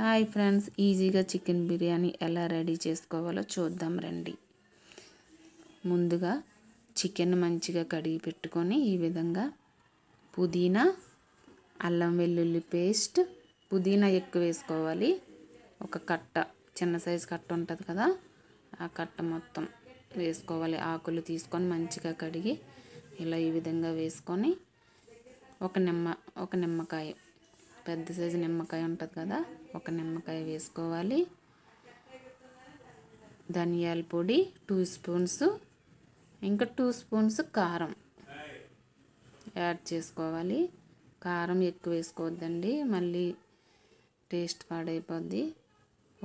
Hi friends, ఈజీగా chicken biryani ఎలా ready చేసుకోవాలో చూద్దాం రండి. ముందుగా చికెన్ మంచిగా కడిగి పెట్టుకొని ఈ విధంగా పుదీనా, అల్లం వెల్లుల్లి పేస్ట్, పుదీనా ఎక్కువ వేసుకోవాలి. ఒక కట్ట, చిన్న సైజు కట్ట ఉంటుంది కదా, ఆ కట్ట మొత్తం వేసుకోవాలి. ఆకులు తీసుకొని మంచిగా కడిగి ఇలా ఈ విధంగా వేసుకొని ఒక నిమ్మకాయ, పెద్ద సైజు నిమ్మకాయ ఉంటుంది కదా, ఒక నిమ్మకాయ వేసుకోవాలి. ధనియాల పొడి 2 స్పూన్స్, ఇంకా 2 స్పూన్స్ కారం యాడ్ చేసుకోవాలి. కారం ఎక్కువ వేసుకోవద్దండి, మళ్ళీ టేస్ట్ పాడైపోద్ది.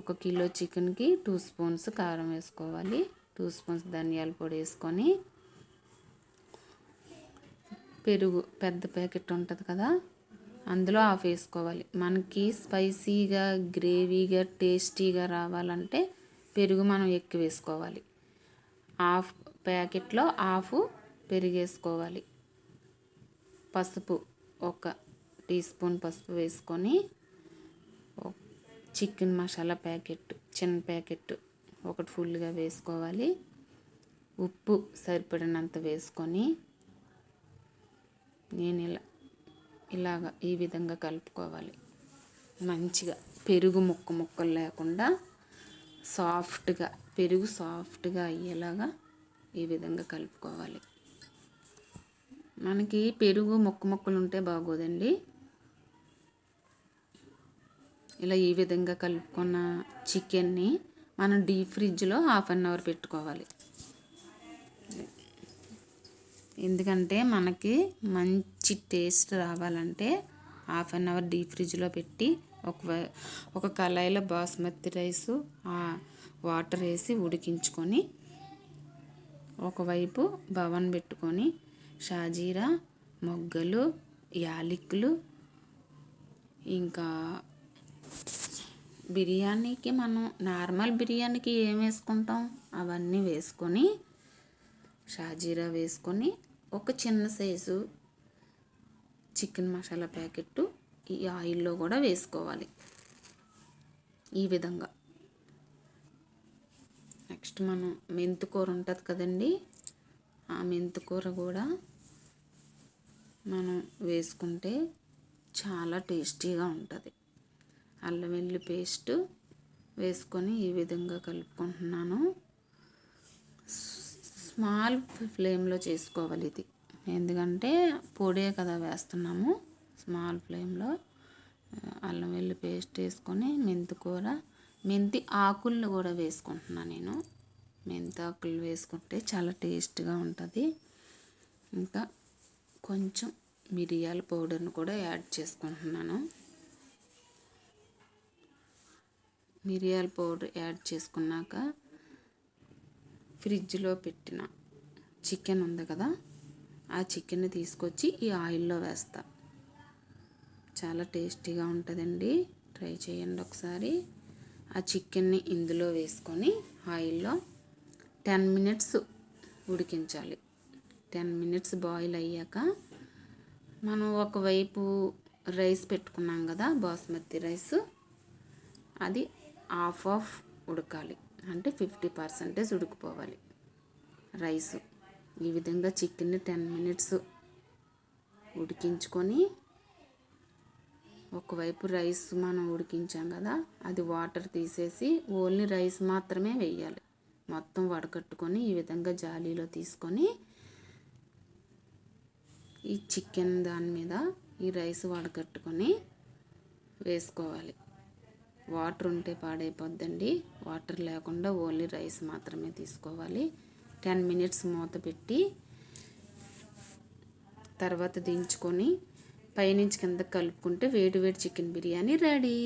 1 కిలో చికెన్కి 2 స్పూన్స్ కారం వేసుకోవాలి. 2 స్పూన్స్ ధనియాల పొడి వేసుకొని, పెరుగు పెద్ద ప్యాకెట్ ఉంటుంది కదా, అందులో హాఫ్ వేసుకోవాలి. మనకి స్పైసీగా, గ్రేవీగా, టేస్టీగా రావాలంటే పెరుగు మనం ఎక్కువ వేసుకోవాలి. హాఫ్ ప్యాకెట్లో హాఫ్ పెరుగు వేసుకోవాలి. పసుపు 1 టీ స్పూన్ పసుపు వేసుకొని, చికెన్ మసాలా ప్యాకెట్, చిన్న ప్యాకెట్ ఒకటి ఫుల్గా వేసుకోవాలి. ఉప్పు సరిపడినంత వేసుకొని నేను ఇలాగా ఈ విధంగా కలుపుకోవాలి. మంచిగా పెరుగు ముక్కలు లేకుండా సాఫ్ట్గా, పెరుగు సాఫ్ట్గా అయ్యేలాగా ఈ విధంగా కలుపుకోవాలి. మనకి పెరుగు ముక్కలు ఉంటే బాగోదండి. ఇలా ఈ విధంగా కలుపుకున్న చికెన్ని మనం డీప్ ఫ్రిడ్జ్లో 1/2 అవర్ పెట్టుకోవాలి. ఎందుకంటే మనకి మంచి టేస్ట్ రావాలంటే 1/2 అవర్ డీప్ ఫ్రిడ్జ్లో పెట్టి, ఒక కళాయిలో బాస్మతి రైసు వాటర్ వేసి ఉడికించుకొని, ఒకవైపు బవన్ పెట్టుకొని షాజీరా, మొగ్గలు, యాలకులు, ఇంకా బిర్యానీకి మనం నార్మల్ బిర్యానీకి ఏం వేసుకుంటాం అవన్నీ వేసుకొని, షాజీరా వేసుకొని, ఒక చిన్న సైజు చికెన్ మసాలా ప్యాకెట్ ఈ ఆయిల్లో కూడా వేసుకోవాలి. ఈ విధంగా నెక్స్ట్ మనం మెంతికూర ఉంటుంది కదండి, ఆ మెంతికూర కూడా మనం వేసుకుంటే చాలా టేస్టీగా ఉంటుంది. అల్లం వెల్లుల్లి పేస్ట్ వేసుకొని ఈ విధంగా కలుపుకుంటున్నాను. స్మాల్ ఫ్లేమ్లో చేసుకోవాలి ఇది, ఎందుకంటే పొడే కదా వేస్తున్నాము. స్మాల్ ఫ్లేమ్లో అల్లం వెల్లుల్లి పేస్ట్ వేసుకొని, మెంతి ఆకులను కూడా వేసుకుంటున్నాను నేను. మెంతి ఆకులు వేసుకుంటే చాలా టేస్ట్గా ఉంటుంది. ఇంకా కొంచెం మిరియాల పౌడర్ని కూడా యాడ్ చేసుకుంటున్నాను. మిరియాల పౌడర్ యాడ్ చేసుకున్నాక ఫ్రిడ్జ్లో పెట్టిన చికెన్ ఉంది కదా, ఆ చికెన్ని తీసుకొచ్చి ఈ ఆయిల్లో వేస్తా. చాలా టేస్టీగా ఉంటుందండి, ట్రై చేయండి ఒకసారి. ఆ చికెన్ని ఇందులో వేసుకొని ఆయిల్లో 10 మినిట్స్ ఉడికించాలి. 10 మినిట్స్ బాయిల్ అయ్యాక మనం ఒకవైపు రైస్ పెట్టుకున్నాం కదా, బాస్మతి రైస్, అది హాఫ్ ఉడకాలి, అంటే 50% ఉడికిపోవాలి రైస్. ఈ విధంగా చికెన్ని 10 మినిట్స్ ఉడికించుకొని, ఒకవైపు రైస్ మనం ఉడికించాం కదా, అది వాటర్ తీసేసి ఓన్లీ రైస్ మాత్రమే వేయాలి. మొత్తం వడకట్టుకొని ఈ విధంగా జాలీలో తీసుకొని, ఈ చికెన్ దాని మీద ఈ రైస్ వడకట్టుకొని వేసుకోవాలి. వాటర్ ఉంటే పాడైపోద్దండి, వాటర్ లేకుండా ఓన్లీ రైస్ మాత్రమే తీసుకోవాలి. 10 మినిట్స్ మూత పెట్టి తర్వాత దించుకొని పైనుంచి కింద కలుపుకుంటే వేడి వేడి చికెన్ బిర్యానీ రెడీ.